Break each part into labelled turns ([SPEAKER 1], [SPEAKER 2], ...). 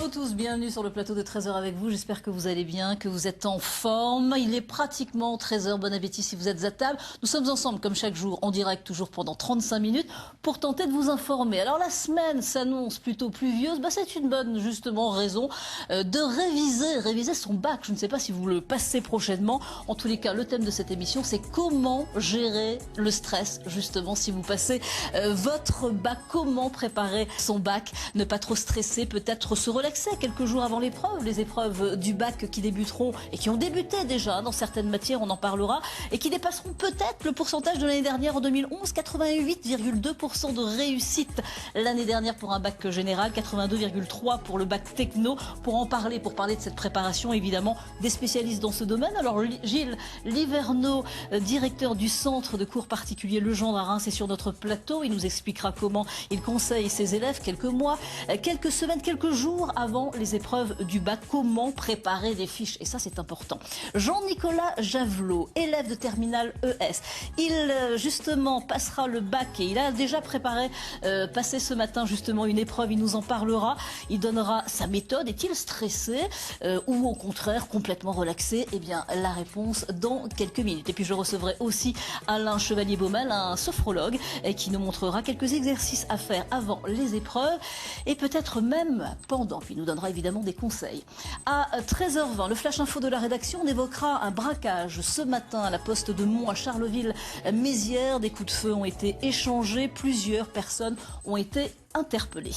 [SPEAKER 1] Bonjour à vous tous, bienvenue sur le plateau de 13h avec vous. J'espère que vous allez bien, que vous êtes en forme. Il est pratiquement 13h, bon appétit si vous êtes à table. Nous sommes ensemble comme chaque jour, en direct, toujours pendant 35 minutes, pour tenter de vous informer. Alors la semaine s'annonce plutôt pluvieuse, c'est une bonne justement raison de réviser son bac. Je ne sais pas si vous le passez prochainement. En tous les cas, le thème de cette émission, c'est comment gérer le stress, justement, si vous passez votre bac. Comment préparer son bac, ne pas trop stresser, peut-être se relaxer quelques jours avant l'épreuve, les épreuves du bac qui débuteront et qui ont débuté déjà dans certaines matières, on en parlera, et qui dépasseront peut-être le pourcentage de l'année dernière en 2011, 88,2% de réussite l'année dernière pour un bac général, 82,3% pour le bac techno. Pour parler de cette préparation, évidemment, des spécialistes dans ce domaine. Alors Gilles Liverneau, directeur du centre de cours particuliers Le Gendre à Reims, est sur notre plateau. Il nous expliquera comment il conseille ses élèves quelques mois, quelques semaines, quelques jours avant les épreuves du bac, comment préparer des fiches. Et ça, c'est important. Jean-Nicolas Javelot, élève de terminale ES. Il, justement, passera le bac et il a déjà préparé, passé ce matin, justement, une épreuve. Il nous en parlera. Il donnera sa méthode. Est-il stressé ou, au contraire, complètement relaxé? Eh bien, la réponse dans quelques minutes. Et puis, je recevrai aussi Alain Chevalier-Baumel, un sophrologue, qui nous montrera quelques exercices à faire avant les épreuves et peut-être même pendant. Puis il nous donnera évidemment des conseils. À 13h20, le flash info de la rédaction, on évoquera un braquage ce matin à la poste de Mont à Charleville-Mézières. Des coups de feu ont été échangés, plusieurs personnes ont été interpellés.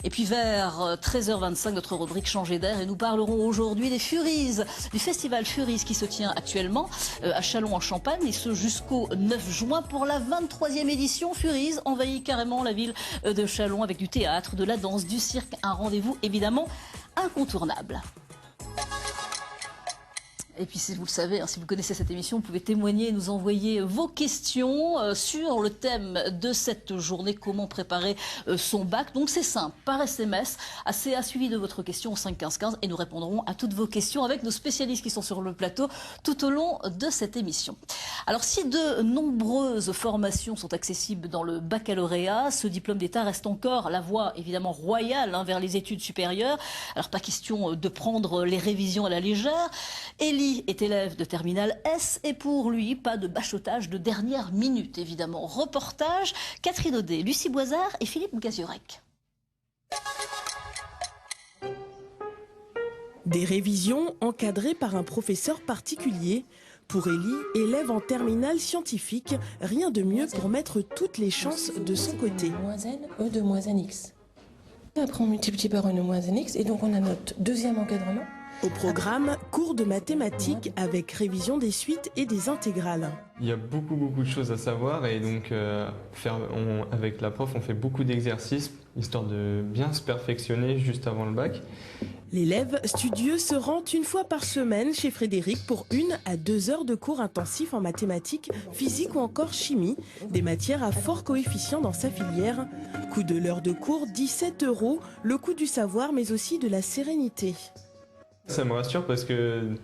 [SPEAKER 1] Et puis vers 13h25, notre rubrique Changer d'air, et nous parlerons aujourd'hui des Furies, du festival Furies qui se tient actuellement à Châlons-en-Champagne, et ce jusqu'au 9 juin pour la 23e édition. Furies envahit carrément la ville de Châlons avec du théâtre, de la danse, du cirque, un rendez-vous évidemment incontournable. Et puis, si vous le savez, si vous connaissez cette émission, vous pouvez témoigner et nous envoyer vos questions sur le thème de cette journée, comment préparer son bac. Donc, c'est simple, par SMS, CA suivi de votre question au 5 15 15 et nous répondrons à toutes vos questions avec nos spécialistes qui sont sur le plateau tout au long de cette émission. Alors, si de nombreuses formations sont accessibles dans le baccalauréat, ce diplôme d'État reste encore la voie évidemment royale vers les études supérieures. Alors, pas question de prendre les révisions à la légère. Élie est élève de terminale S et pour lui, pas de bachotage de dernière minute, évidemment. Reportage, Catherine Audet, Lucie Boisard et Philippe Gaziorek.
[SPEAKER 2] Des révisions encadrées par un professeur particulier. Pour Élie, élève en terminale scientifique, rien de mieux pour mettre toutes les chances de son côté.
[SPEAKER 3] Moins n, E de moins nx. Après on multiplie par E de moins nx et donc on a notre deuxième encadrement.
[SPEAKER 2] Au programme, cours de mathématiques avec révision des suites et des intégrales.
[SPEAKER 4] Il y a beaucoup de choses à savoir et donc avec la prof on fait beaucoup d'exercices histoire de bien se perfectionner juste avant le bac.
[SPEAKER 2] L'élève studieux se rend une fois par semaine chez Frédéric pour 1 à 2 heures de cours intensifs en mathématiques, physique ou encore chimie, des matières à fort coefficient dans sa filière. Coût de l'heure de cours, 17 €, le coût du savoir mais aussi de la sérénité.
[SPEAKER 4] Ça me rassure parce que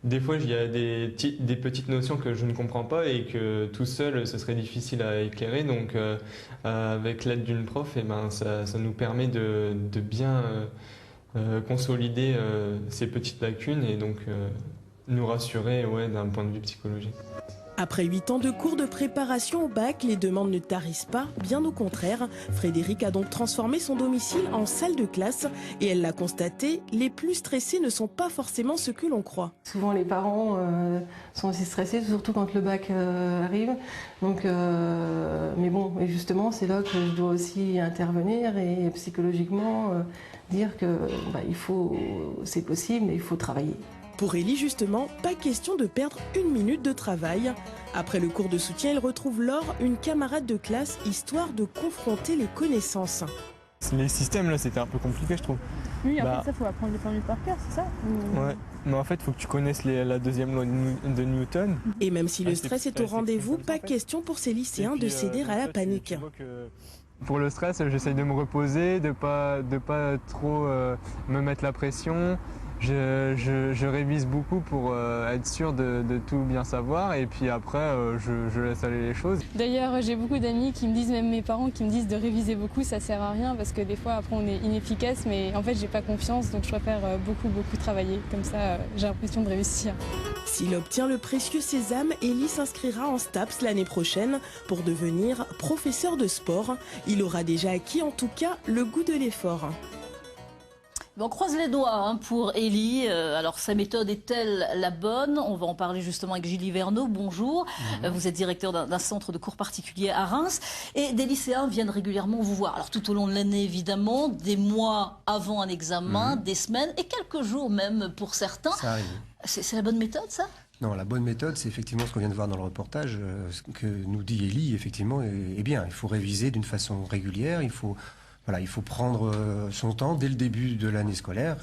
[SPEAKER 4] des fois il y a des petites notions que je ne comprends pas et que tout seul ce serait difficile à éclairer. Donc avec l'aide d'une prof, ça nous permet de bien consolider ces petites lacunes et donc nous rassurer d'un point de vue psychologique.
[SPEAKER 2] Après 8 ans de cours de préparation au bac, les demandes ne tarissent pas, bien au contraire. Frédéric a donc transformé son domicile en salle de classe et elle l'a constaté, les plus stressés ne sont pas forcément ceux que l'on croit.
[SPEAKER 3] Souvent les parents sont aussi stressés, surtout quand le bac arrive. Donc, mais bon, et justement c'est là que je dois aussi intervenir et psychologiquement dire que c'est possible mais il faut travailler.
[SPEAKER 2] Pour Élie, justement, pas question de perdre une minute de travail. Après le cours de soutien, il retrouve Laure, une camarade de classe, histoire de confronter les connaissances.
[SPEAKER 5] Les systèmes, là, c'était un peu compliqué, je trouve.
[SPEAKER 6] Oui, en fait, ça, il faut apprendre les formules par cœur, c'est ça
[SPEAKER 5] Ouais, mais en fait, il faut que tu connaisses la deuxième loi de Newton.
[SPEAKER 2] Et même si le stress est au rendez-vous, pas question pour ces lycéens de céder à la panique.
[SPEAKER 5] Pour le stress, j'essaye de me reposer, de pas trop me mettre la pression. Je révise beaucoup pour être sûr de tout bien savoir et puis après je laisse aller les choses.
[SPEAKER 6] D'ailleurs, j'ai beaucoup d'amis qui me disent, même mes parents, qui me disent de réviser beaucoup, ça sert à rien parce que des fois après on est inefficace, mais en fait j'ai pas confiance, donc je préfère beaucoup travailler. Comme ça, j'ai l'impression de réussir.
[SPEAKER 2] S'il obtient le précieux sésame, Élie s'inscrira en STAPS l'année prochaine pour devenir professeur de sport. Il aura déjà acquis en tout cas le goût de l'effort.
[SPEAKER 1] On croise les doigts pour Élie. Alors, sa méthode est-elle la bonne? On va en parler justement avec Gilles Verneau. Bonjour. Vous êtes directeur d'un centre de cours particulier à Reims. Et des lycéens viennent régulièrement vous voir. Alors, tout au long de l'année, évidemment, des mois avant un examen, des semaines et quelques jours même pour certains.
[SPEAKER 7] Ça arrive.
[SPEAKER 1] C'est la bonne méthode, ça?
[SPEAKER 7] Non, la bonne méthode, c'est effectivement ce qu'on vient de voir dans le reportage, ce que nous dit Élie, effectivement, est bien. Il faut réviser d'une façon régulière, il faut prendre son temps dès le début de l'année scolaire,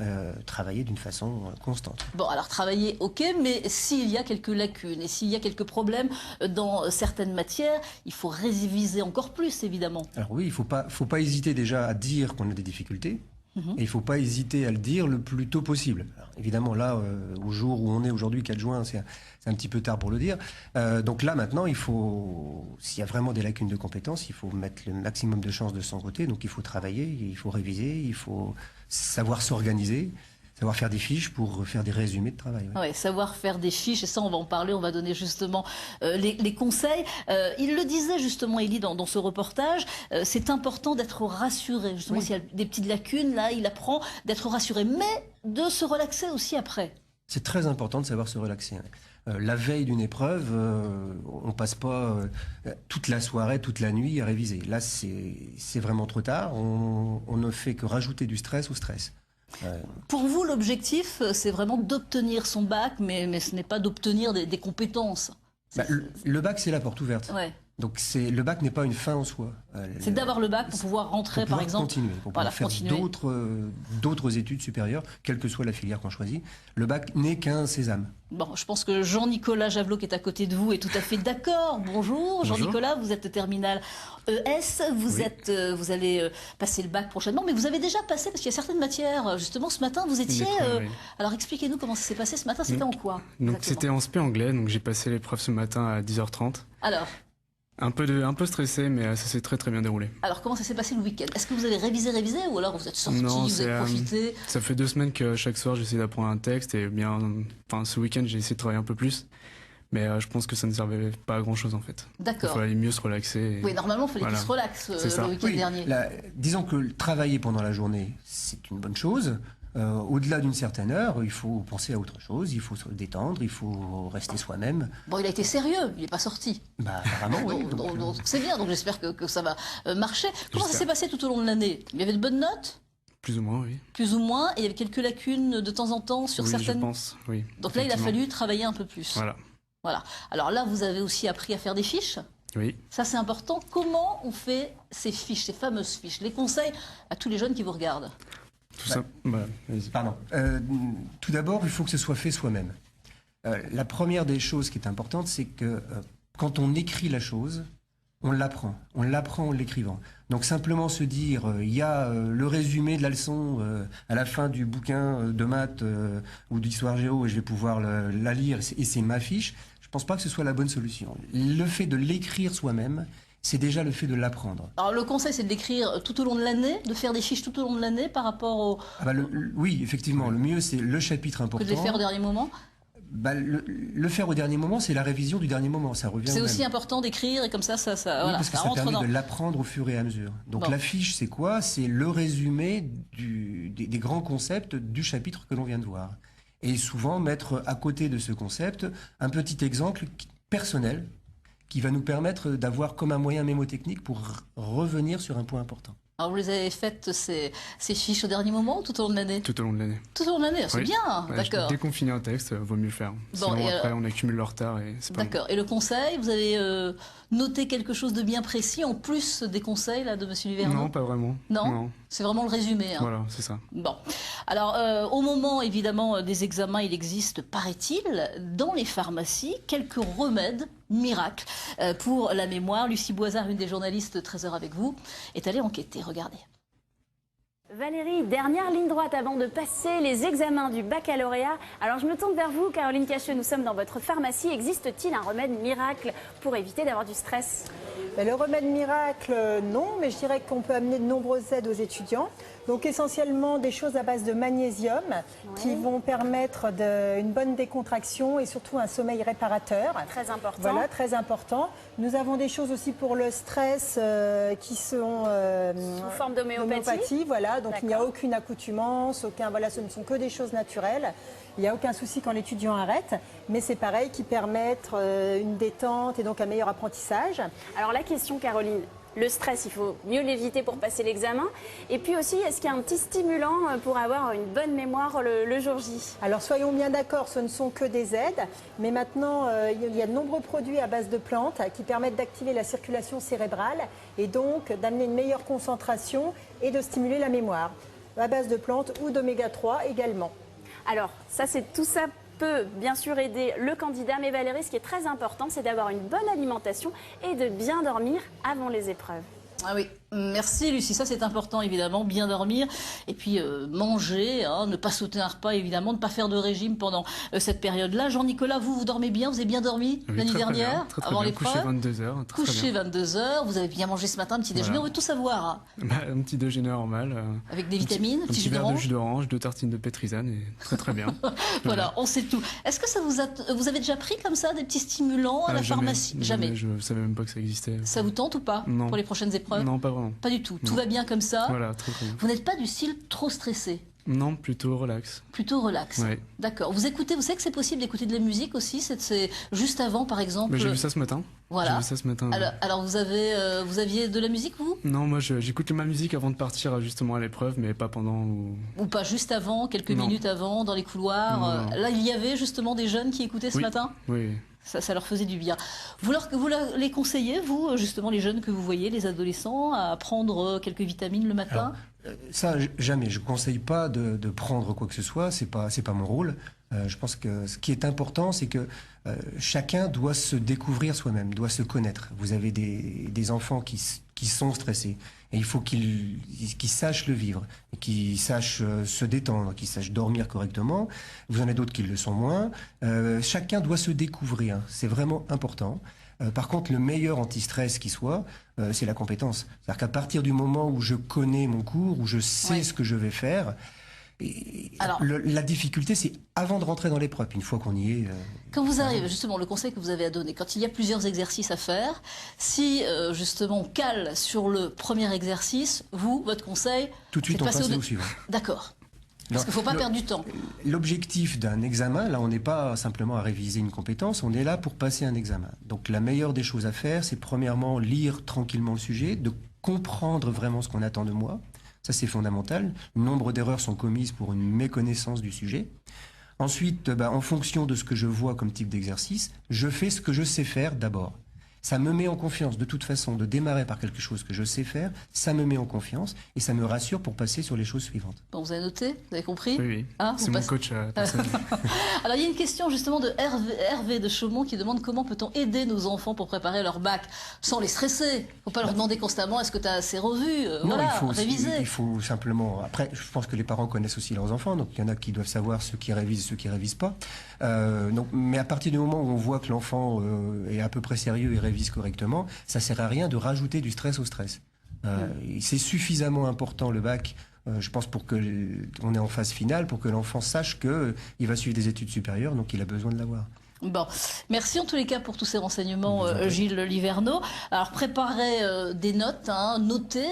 [SPEAKER 7] travailler d'une façon constante.
[SPEAKER 1] Bon, alors travailler, ok, mais s'il y a quelques lacunes et s'il y a quelques problèmes dans certaines matières, il faut réviser encore plus, évidemment.
[SPEAKER 7] Alors oui, il faut pas hésiter déjà à dire qu'on a des difficultés. Et il ne faut pas hésiter à le dire le plus tôt possible. Alors, évidemment, là, au jour où on est aujourd'hui, 4 juin, c'est un petit peu tard pour le dire. Donc là, maintenant, s'il y a vraiment des lacunes de compétences, il faut mettre le maximum de chances de son côté. Donc il faut travailler, il faut réviser, il faut savoir s'organiser, savoir faire des fiches pour faire des résumés de travail.
[SPEAKER 1] Ouais, savoir faire des fiches, et ça on va en parler, on va donner justement les conseils. Il le disait justement, Élie, dans ce reportage, c'est important d'être rassuré. Justement, s'il y a des petites lacunes, là, il apprend d'être rassuré, mais de se relaxer aussi après.
[SPEAKER 7] C'est très important de savoir se relaxer. La veille d'une épreuve, on passe pas toute la soirée, toute la nuit à réviser. Là, c'est vraiment trop tard. On ne fait que rajouter du stress au stress.
[SPEAKER 1] Pour vous, l'objectif, c'est vraiment d'obtenir son bac, mais ce n'est pas d'obtenir des compétences.
[SPEAKER 7] Le bac, c'est la porte ouverte.
[SPEAKER 1] Ouais.
[SPEAKER 7] Donc le bac n'est pas une fin en soi.
[SPEAKER 1] C'est d'avoir le bac pour pouvoir rentrer, par exemple.
[SPEAKER 7] Pour pouvoir faire d'autres études supérieures, quelle que soit la filière qu'on choisit. Le bac n'est qu'un sésame.
[SPEAKER 1] Bon, je pense que Jean-Nicolas Javelot, qui est à côté de vous, est tout à fait d'accord. Bonjour. Jean-Nicolas, vous êtes terminal ES, vous allez passer le bac prochainement, mais vous avez déjà passé, parce qu'il y a certaines matières, justement ce matin, vous étiez... Alors expliquez-nous comment ça s'est passé ce matin, c'était en quoi?
[SPEAKER 8] Donc c'était en SP anglais, donc j'ai passé l'épreuve ce matin à 10h30.
[SPEAKER 1] Alors
[SPEAKER 8] un peu stressé, mais ça s'est très bien déroulé.
[SPEAKER 1] Alors comment ça s'est passé le week-end? Est-ce que vous avez révisé ou alors vous êtes sorti, vous avez profité?
[SPEAKER 8] Ça fait 2 semaines que chaque soir j'essaie d'apprendre un texte et ce week-end j'ai essayé de travailler un peu plus. Mais je pense que ça ne servait pas à grand chose en fait.
[SPEAKER 1] D'accord.
[SPEAKER 8] Il fallait mieux se relaxer.
[SPEAKER 1] Oui, normalement il fallait qu'il se relaxe le week-end dernier.
[SPEAKER 7] Disons que travailler pendant la journée, c'est une bonne chose. Au-delà d'une certaine heure, il faut penser à autre chose, il faut se détendre, il faut rester soi-même.
[SPEAKER 1] Bon, il a été sérieux, il n'est pas sorti.
[SPEAKER 7] Apparemment, oui.
[SPEAKER 1] Donc c'est bien, donc j'espère que ça va marcher. Comment ça s'est passé tout au long de l'année? Il y avait de bonnes notes?
[SPEAKER 8] Plus ou moins, oui.
[SPEAKER 1] Plus ou moins, et il y avait quelques lacunes de temps en temps sur certaines...
[SPEAKER 8] je pense, oui.
[SPEAKER 1] Donc là, il a fallu travailler un peu plus.
[SPEAKER 8] Voilà.
[SPEAKER 1] Alors là, vous avez aussi appris à faire des fiches.
[SPEAKER 8] Oui.
[SPEAKER 1] Ça, c'est important. Comment on fait ces fiches, ces fameuses fiches? Les conseils à tous les jeunes qui vous regardent.
[SPEAKER 7] Tout d'abord, il faut que ce soit fait soi-même. La première des choses qui est importante, c'est que quand on écrit la chose, on l'apprend. On l'apprend en l'écrivant. Donc simplement se dire, il y a le résumé de la leçon à la fin du bouquin de maths ou d'histoire géo et je vais pouvoir la lire et c'est ma fiche, je ne pense pas que ce soit la bonne solution. Le fait de l'écrire soi-même, c'est déjà le fait de l'apprendre. Alors
[SPEAKER 1] le conseil, c'est de l'écrire tout au long de l'année, de faire des fiches tout au long de l'année par rapport au...
[SPEAKER 7] Oui, effectivement, le mieux c'est le chapitre important.
[SPEAKER 1] Que de les faire au dernier moment.
[SPEAKER 7] Le faire au dernier moment, c'est la révision du dernier moment, ça revient.
[SPEAKER 1] C'est aussi important d'écrire et comme ça
[SPEAKER 7] oui, parce que ça permet de l'apprendre au fur et à mesure. Donc la fiche, c'est quoi? C'est le résumé des grands concepts du chapitre que l'on vient de voir. Et souvent mettre à côté de ce concept un petit exemple personnel qui va nous permettre d'avoir comme un moyen mémotechnique pour revenir sur un point important.
[SPEAKER 1] Alors vous les avez faites ces fiches au dernier moment ou tout au long de l'année?
[SPEAKER 8] Tout au long de l'année.
[SPEAKER 1] Tout au long de l'année, c'est bien, d'accord.
[SPEAKER 8] Dès qu'on finit un texte, vaut mieux le faire. Sinon après on accumule le retard et c'est pas
[SPEAKER 1] D'accord. Et le conseil, vous avez noté quelque chose de bien précis en plus des conseils là, de Monsieur Luverneau?
[SPEAKER 8] Non, pas vraiment.
[SPEAKER 1] Non. C'est vraiment le résumé.
[SPEAKER 8] Voilà, c'est ça.
[SPEAKER 1] Bon. Alors, au moment, évidemment, des examens, il existe, paraît-il, dans les pharmacies, quelques remèdes miracles pour la mémoire. Lucie Boisard, une des journalistes 13h avec vous, est allée enquêter. Regardez.
[SPEAKER 9] Valérie, dernière ligne droite avant de passer les examens du baccalauréat. Alors je me tourne vers vous, Caroline Cacheux, nous sommes dans votre pharmacie. Existe-t-il un remède miracle pour éviter d'avoir du stress?
[SPEAKER 10] Le remède miracle, non, mais je dirais qu'on peut amener de nombreuses aides aux étudiants. Donc essentiellement des choses à base de magnésium qui vont permettre une bonne décontraction et surtout un sommeil réparateur.
[SPEAKER 9] Très important.
[SPEAKER 10] Voilà, très important. Nous avons des choses aussi pour le stress qui sont
[SPEAKER 9] sous forme d'homéopathie.
[SPEAKER 10] Voilà, donc il n'y a aucune accoutumance, voilà, ce ne sont que des choses naturelles. Il n'y a aucun souci quand l'étudiant arrête, mais c'est pareil qui permettent une détente et donc un meilleur apprentissage.
[SPEAKER 9] Alors la question, Caroline, le stress, il faut mieux l'éviter pour passer l'examen. Et puis aussi, est-ce qu'il y a un petit stimulant pour avoir une bonne mémoire le jour J?
[SPEAKER 10] Alors soyons bien d'accord, ce ne sont que des aides, mais maintenant il y a de nombreux produits à base de plantes qui permettent d'activer la circulation cérébrale et donc d'amener une meilleure concentration et de stimuler la mémoire, à base de plantes ou d'oméga 3 également.
[SPEAKER 9] Alors, tout ça peut bien sûr aider le candidat, mais Valérie, ce qui est très important, c'est d'avoir une bonne alimentation et de bien dormir avant les épreuves.
[SPEAKER 1] Ah oui, merci Lucie, ça c'est important évidemment, bien dormir et puis manger, hein, ne pas sauter un repas évidemment, ne pas faire de régime pendant cette période-là. Jean-Nicolas, vous dormez bien, vous avez bien dormi l'année dernière avant l'épreuve?
[SPEAKER 8] Couché 22h.
[SPEAKER 1] Couché 22h, vous avez bien mangé ce matin, un petit déjeuner, on veut tout savoir. Hein.
[SPEAKER 8] Un petit déjeuner normal.
[SPEAKER 1] Avec des vitamines,
[SPEAKER 8] un petit verre de jus d'orange, 2 tartines de pétrisane et très bien.
[SPEAKER 1] Voilà, on sait tout. Est-ce que vous avez déjà pris comme ça des petits stimulants à la pharmacie? Jamais.
[SPEAKER 8] Je ne savais même pas que ça existait.
[SPEAKER 1] Ça vous tente ou pas?
[SPEAKER 8] Non.
[SPEAKER 1] Pour les prochaines épreuves?
[SPEAKER 8] Non, pas vraiment.
[SPEAKER 1] Pas du tout.
[SPEAKER 8] Non.
[SPEAKER 1] Tout va bien comme ça?
[SPEAKER 8] Voilà, très bien.
[SPEAKER 1] Vous n'êtes pas du style trop stressé?
[SPEAKER 8] Non, plutôt relax.
[SPEAKER 1] Plutôt relax.
[SPEAKER 8] Ouais.
[SPEAKER 1] D'accord. Vous savez que c'est possible d'écouter de la musique aussi, c'est juste avant par exemple.
[SPEAKER 8] J'ai vu ça ce matin.
[SPEAKER 1] Voilà.
[SPEAKER 8] J'ai vu ça ce matin.
[SPEAKER 1] Alors vous aviez de la musique vous?
[SPEAKER 8] Non, moi j'écoute ma musique avant de partir justement à l'épreuve, mais pas pendant
[SPEAKER 1] ou pas juste avant, quelques minutes avant, dans les couloirs.
[SPEAKER 8] Non.
[SPEAKER 1] Là, il y avait justement des jeunes qui écoutaient ce matin?
[SPEAKER 8] Oui.
[SPEAKER 1] Ça leur faisait du bien. Vous les conseillez, vous, justement, les jeunes que vous voyez, les adolescents, à prendre quelques vitamines le matin?
[SPEAKER 7] Alors, ça, jamais. Je ne conseille pas de prendre quoi que ce soit. C'est pas mon rôle. Je pense que ce qui est important, c'est que chacun doit se découvrir soi-même, doit se connaître. Vous avez des enfants qui sont stressés. Et il faut qu'ils sachent le vivre, et qu'ils sachent se détendre, qu'ils sachent dormir correctement. Vous en avez d'autres qui le sont moins. Chacun doit se découvrir. C'est vraiment important. Par contre, le meilleur anti-stress qui soit, c'est la compétence. C'est-à-dire qu'à partir du moment où je connais mon cours, où je sais ce que je vais faire, la difficulté, c'est avant de rentrer dans l'épreuve, une fois qu'on y est.
[SPEAKER 1] Quand vous arrivez, justement, le conseil que vous avez à donner, quand il y a plusieurs exercices à faire, si justement on cale sur le premier exercice, votre conseil,
[SPEAKER 7] tout de suite on passe au suivant.
[SPEAKER 1] D'accord. Parce qu'il ne faut pas perdre du temps.
[SPEAKER 7] L'objectif d'un examen, là on n'est pas simplement à réviser une compétence, on est là pour passer un examen. Donc la meilleure des choses à faire, c'est premièrement lire tranquillement le sujet, de comprendre vraiment ce qu'on attend de moi. Ça, c'est fondamental. Le nombre d'erreurs sont commises pour une méconnaissance du sujet. Ensuite, en fonction de ce que je vois comme type d'exercice, je fais ce que je sais faire d'abord. Ça me met en confiance. De toute façon, de démarrer par quelque chose que je sais faire, ça me met en confiance et ça me rassure pour passer sur les choses suivantes.
[SPEAKER 1] Bon, vous avez noté? Vous avez compris?
[SPEAKER 8] Oui. C'est mon coach personnel.
[SPEAKER 1] Alors, il y a une question justement de Hervé de Chaumont qui demande comment peut-on aider nos enfants pour préparer leur bac sans les stresser. Il ne faut pas leur demander constamment est-ce que tu as assez revu?
[SPEAKER 7] Non,
[SPEAKER 1] réviser.
[SPEAKER 7] Il faut simplement... Après, je pense que les parents connaissent aussi leurs enfants, donc il y en a qui doivent savoir ceux qui révisent et ceux qui ne révisent pas. Mais à partir du moment où on voit que l'enfant est à peu près sérieux et révise correctement, ça sert à rien de rajouter du stress au stress. C'est suffisamment important le bac, je pense, pour que on est en phase finale, pour que l'enfant sache qu'il va suivre des études supérieures, donc il a besoin de l'avoir.
[SPEAKER 1] Bon, merci en tous les cas pour tous ces renseignements, Gilles Liverneau. Alors préparez des notes, notez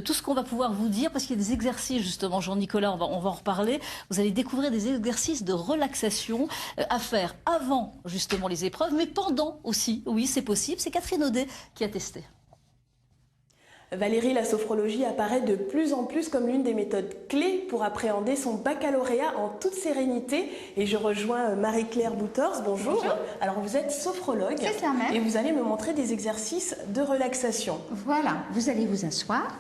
[SPEAKER 1] tout ce qu'on va pouvoir vous dire, parce qu'il y a des exercices justement, Jean-Nicolas, on va en reparler. Vous allez découvrir des exercices de relaxation à faire avant justement les épreuves, mais pendant aussi. Oui, c'est possible. C'est Catherine Audet qui a testé.
[SPEAKER 2] Valérie, la sophrologie apparaît de plus en plus comme l'une des méthodes clés pour appréhender son baccalauréat en toute sérénité. Et je rejoins Marie-Claire Boutors. Bonjour.
[SPEAKER 11] Bonjour.
[SPEAKER 2] Alors vous êtes sophrologue.
[SPEAKER 11] C'est ça même.
[SPEAKER 2] Et vous allez me montrer des exercices de relaxation.
[SPEAKER 11] Voilà, vous allez vous asseoir.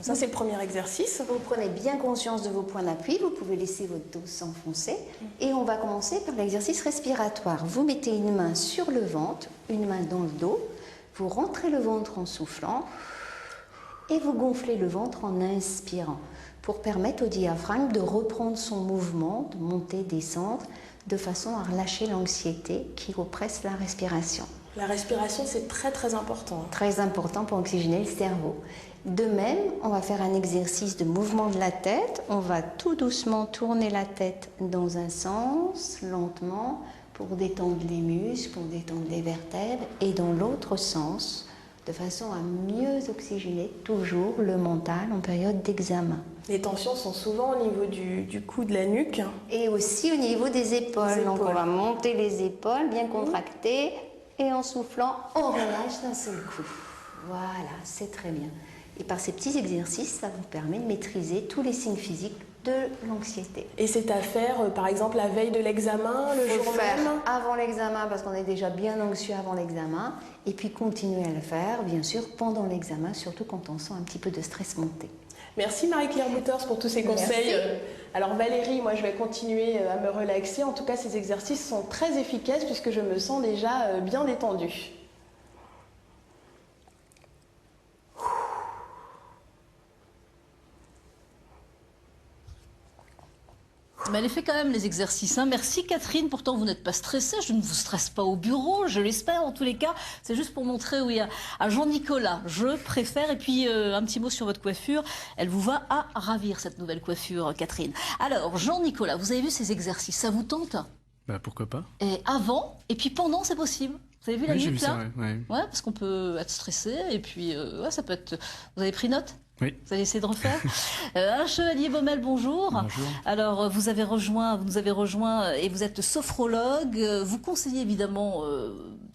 [SPEAKER 2] Ça, c'est le premier exercice.
[SPEAKER 11] Vous prenez bien conscience de vos points d'appui. Vous pouvez laisser votre dos s'enfoncer. Et on va commencer par l'exercice respiratoire. Vous mettez une main sur le ventre, une main dans le dos. Vous rentrez le ventre en soufflant. et vous gonflez le ventre en inspirant pour permettre au diaphragme de reprendre son mouvement, de monter, descendre, de façon à relâcher l'anxiété qui oppresse la respiration.
[SPEAKER 2] La respiration, c'est très très important.
[SPEAKER 11] Très important pour oxygéner le cerveau. De même, on va faire un exercice de mouvement de la tête. On va tout doucement tourner la tête dans un sens, lentement, pour détendre les muscles, pour détendre les vertèbres, et dans l'autre sens, de façon à mieux oxygéner toujours le mental en période d'examen.
[SPEAKER 2] Les tensions sont souvent au niveau du cou, de la nuque.
[SPEAKER 11] Et aussi au niveau des épaules. Donc on va monter les épaules, bien contractées, et en soufflant, on relâche d'un seul coup. Voilà, c'est très bien. Et par ces petits exercices, ça vous permet de maîtriser tous les signes physiques de l'anxiété.
[SPEAKER 2] Et c'est à faire, par exemple, la veille de l'examen, le jour
[SPEAKER 11] faire
[SPEAKER 2] même?
[SPEAKER 11] avant l'examen, parce qu'on est déjà bien anxieux avant l'examen, et puis continuer à le faire, bien sûr, pendant l'examen, surtout quand on sent un petit peu de stress monter.
[SPEAKER 2] Merci Marie-Claire Bouters pour tous ces conseils. Alors Valérie, moi je vais continuer à me relaxer. En tout cas, ces exercices sont très efficaces puisque je me sens déjà bien détendue.
[SPEAKER 1] Mais elle les fait quand même les exercices. Merci Catherine, pourtant vous n'êtes pas stressée, je ne vous stresse pas au bureau, je l'espère en tous les cas. C'est juste pour montrer à Jean-Nicolas, je préfère. Et puis un petit mot sur votre coiffure, elle vous va à ravir cette nouvelle coiffure Catherine. Alors Jean-Nicolas, vous avez vu ces exercices, ça vous tente?
[SPEAKER 8] Bah pourquoi pas.
[SPEAKER 1] Et avant, et puis pendant c'est possible. Vous avez vu la
[SPEAKER 8] Oui, j'ai
[SPEAKER 1] nuque
[SPEAKER 8] vu
[SPEAKER 1] là?
[SPEAKER 8] ça, ouais.
[SPEAKER 1] Ouais, parce qu'on peut être stressé et puis ça peut être... Vous avez pris note?
[SPEAKER 8] Oui.
[SPEAKER 1] Vous allez essayer de refaire. Alain Chevalier Baumel, bonjour.
[SPEAKER 8] Bonjour.
[SPEAKER 1] Alors, vous nous avez rejoint et vous êtes sophrologue. Vous conseillez évidemment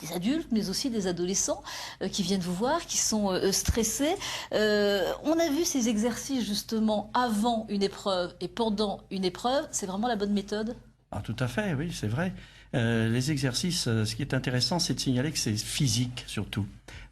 [SPEAKER 1] des adultes, mais aussi des adolescents qui viennent vous voir, qui sont stressés. On a vu ces exercices justement avant une épreuve et pendant une épreuve. C'est vraiment la bonne méthode?
[SPEAKER 12] Ah, tout à fait, oui, c'est vrai. Les exercices, ce qui est intéressant, c'est de signaler que c'est physique surtout.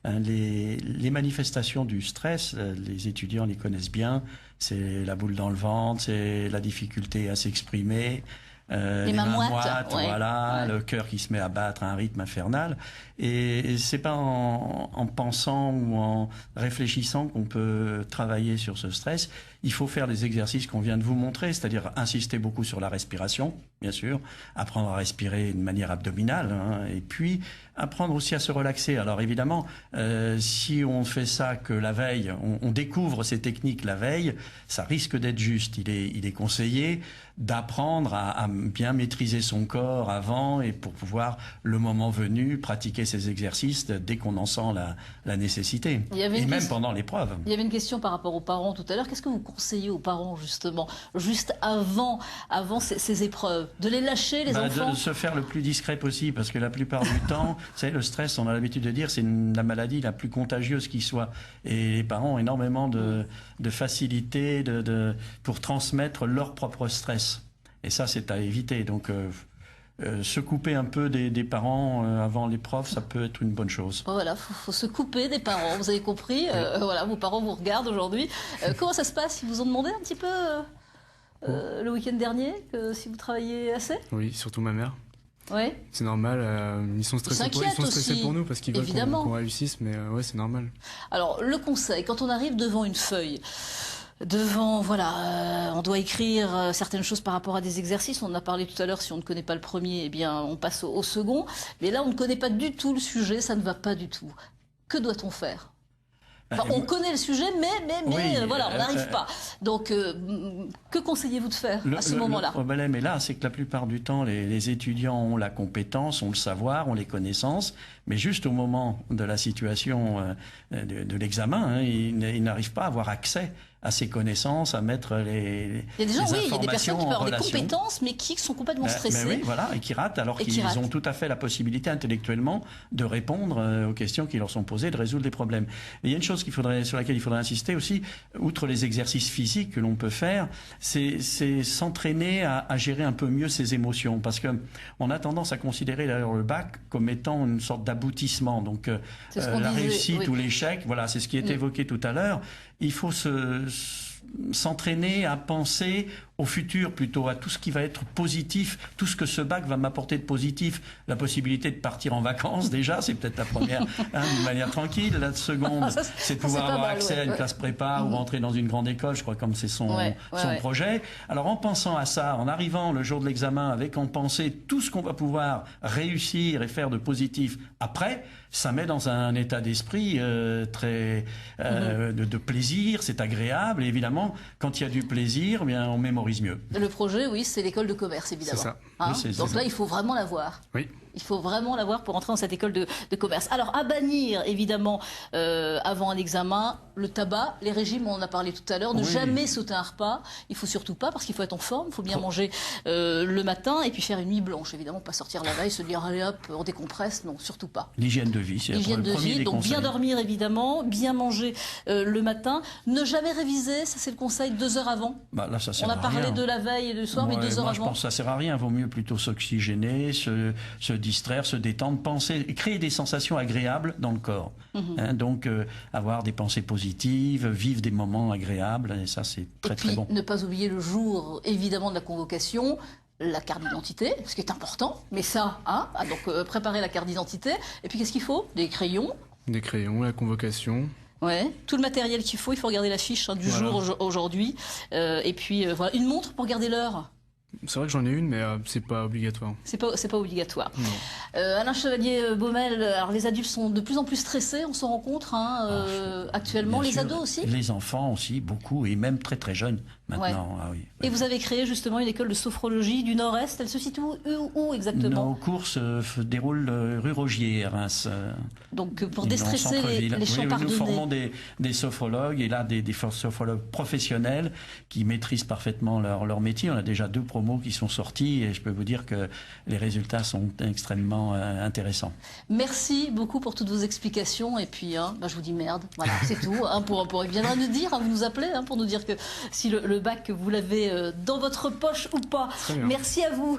[SPEAKER 12] Les manifestations du stress, les étudiants les connaissent bien. C'est la boule dans le ventre, c'est la difficulté à s'exprimer, les mains moites,
[SPEAKER 1] ouais.
[SPEAKER 12] voilà, le cœur qui se met à battre à un rythme infernal. Et c'est pas en pensant ou en réfléchissant qu'on peut travailler sur ce stress. Il faut faire les exercices qu'on vient de vous montrer, c'est-à-dire insister beaucoup sur la respiration, bien sûr, apprendre à respirer de manière abdominale, et puis apprendre aussi à se relaxer. Alors évidemment, si on fait ça que la veille, on découvre ces techniques la veille, ça risque d'être juste. Il est conseillé d'apprendre à bien maîtriser son corps avant et pour pouvoir, le moment venu, pratiquer ces exercices dès qu'on en sent la nécessité. Et même pendant l'épreuve.
[SPEAKER 1] Il y avait une question par rapport aux parents tout à l'heure. Qu'est-ce que vous conseillez aux parents justement, juste avant ces épreuves? De les lâcher, les enfants?
[SPEAKER 12] De se faire le plus discret possible, parce que la plupart du temps, vous savez, le stress, on a l'habitude de dire, c'est la maladie la plus contagieuse qui soit. Et les parents ont énormément de facilité pour transmettre leur propre stress. Et ça, c'est à éviter. Donc, se couper un peu des parents avant l'épreuve, ça peut être une bonne chose.
[SPEAKER 1] Voilà, faut se couper des parents, vous avez compris. Voilà, vos parents vous regardent aujourd'hui. Comment ça se passe? Ils vous ont demandé un petit peu le week-end dernier si vous travaillez assez?
[SPEAKER 8] Oui, surtout ma mère.
[SPEAKER 1] Ouais.
[SPEAKER 8] C'est normal, ils sont stressés pour nous parce qu'ils veulent qu'on réussisse, mais ouais, c'est normal.
[SPEAKER 1] Alors, le conseil, quand on arrive devant une feuille, on doit écrire certaines choses par rapport à des exercices. On en a parlé tout à l'heure, si on ne connaît pas le premier, eh bien, on passe au second. Mais là, on ne connaît pas du tout le sujet, ça ne va pas du tout. Que doit-on faire? Enfin, on connaît le sujet, mais voilà, on n'arrive pas. Donc, que conseillez-vous de faire à ce moment-là?
[SPEAKER 12] Le problème est là, c'est que la plupart du temps, les étudiants ont la compétence, ont le savoir, ont les connaissances, mais juste au moment de la situation de l'examen, ils n'arrivent pas à avoir accès à ces connaissances, à mettre les
[SPEAKER 1] Il y a des gens,
[SPEAKER 12] oui,
[SPEAKER 1] il y a des personnes qui peuvent avoir des
[SPEAKER 12] relation.
[SPEAKER 1] compétences, mais qui sont complètement stressées.
[SPEAKER 12] Mais oui, voilà, et qui ratent, alors qu'ils ont tout à fait la possibilité intellectuellement de répondre aux questions qui leur sont posées, de résoudre les problèmes. Mais il y a une chose sur laquelle il faudrait insister aussi, outre les exercices physiques que l'on peut faire, c'est s'entraîner à gérer un peu mieux ses émotions, parce que on a tendance à considérer d'ailleurs le bac comme étant une sorte d'aboutissement. Donc la réussite ou l'échec, voilà, c'est ce qui est évoqué tout à l'heure. Il faut s'entraîner à penser au futur, plutôt à tout ce qui va être positif, tout ce que ce bac va m'apporter de positif. La possibilité de partir en vacances, déjà, c'est peut-être la première, d'une manière tranquille. La seconde, c'est de pouvoir avoir accès à une classe prépa ou rentrer dans une grande école, je crois, comme c'est son projet. Alors, en pensant à ça, en arrivant le jour de l'examen, avec en pensée tout ce qu'on va pouvoir réussir et faire de positif après, ça met dans un état d'esprit très de plaisir, c'est agréable. Et évidemment, quand il y a du plaisir, bien, on mémorise mieux.
[SPEAKER 1] Le projet, oui, c'est l'école de commerce, évidemment.
[SPEAKER 8] C'est ça.
[SPEAKER 1] Hein,
[SPEAKER 12] Oui,
[SPEAKER 1] donc là, il faut vraiment l'avoir.
[SPEAKER 8] Oui.
[SPEAKER 1] Il faut vraiment l'avoir pour entrer dans cette école de commerce. Alors, à bannir, évidemment, avant un examen, le tabac, les régimes, on en a parlé tout à l'heure, ne jamais sauter un repas. Il faut surtout pas, parce qu'il faut être en forme, il faut bien manger le matin, et puis faire une nuit blanche, évidemment, pas sortir la veille, se dire, allez hop, on décompresse, non, surtout pas.
[SPEAKER 12] L'hygiène de vie, c'est
[SPEAKER 1] l'hygiène
[SPEAKER 12] le
[SPEAKER 1] de
[SPEAKER 12] premier
[SPEAKER 1] vie,
[SPEAKER 12] des
[SPEAKER 1] donc
[SPEAKER 12] conseils.
[SPEAKER 1] bien dormir, évidemment, bien manger le matin, ne jamais réviser, ça c'est le conseil, 2 heures avant.
[SPEAKER 12] Bah, là, ça sert
[SPEAKER 1] On a
[SPEAKER 12] à
[SPEAKER 1] parlé
[SPEAKER 12] rien.
[SPEAKER 1] de la veille et du soir, mais 2 heures
[SPEAKER 12] moi,
[SPEAKER 1] avant.
[SPEAKER 12] je pense que ça sert à rien. Vaut mieux plutôt s'oxygéner, se distraire, se détendre, penser, créer des sensations agréables dans le corps. Hein, donc, avoir des pensées positives, vivre des moments agréables, et ça, c'est très, très bon.
[SPEAKER 1] Ne pas oublier le jour, évidemment, de la convocation, la carte d'identité, ce qui est important, mais ça, hein, donc préparer la carte d'identité. Et puis, qu'est-ce qu'il faut? Des crayons.
[SPEAKER 8] Des crayons, la convocation.
[SPEAKER 1] Ouais, tout le matériel qu'il faut, il faut regarder la fiche du jour aujourd'hui. Et puis, voilà, une montre pour garder l'heure.
[SPEAKER 8] C'est vrai que j'en ai une, mais c'est pas obligatoire.
[SPEAKER 1] C'est pas obligatoire.
[SPEAKER 8] Non.
[SPEAKER 1] Alain Chevalier-Baumel, alors les adultes sont de plus en plus stressés, on s'en rend compte actuellement.
[SPEAKER 12] Bien
[SPEAKER 1] Les
[SPEAKER 12] sûr.
[SPEAKER 1] ados aussi.
[SPEAKER 12] Les enfants aussi, beaucoup, et même très très jeunes maintenant. Ah, oui.
[SPEAKER 1] Et vous avez créé justement une école de sophrologie du Nord-Est. Elle se situe où exactement?
[SPEAKER 12] Nos cours se déroulent rue Rogier, à Reims.
[SPEAKER 1] Donc pour déstresser les champs pardonnés.
[SPEAKER 12] Nous formons des sophrologues, et là des sophrologues professionnels qui maîtrisent parfaitement leur métier. On a déjà 2 promos qui sont sortis, et je peux vous dire que les résultats sont extrêmement intéressants.
[SPEAKER 1] Merci beaucoup pour toutes vos explications, et puis je vous dis merde, voilà, c'est tout. Il viendra nous dire, vous nous appelez pour nous dire que si le bac, vous l'avez dans votre poche ou pas. Merci à vous.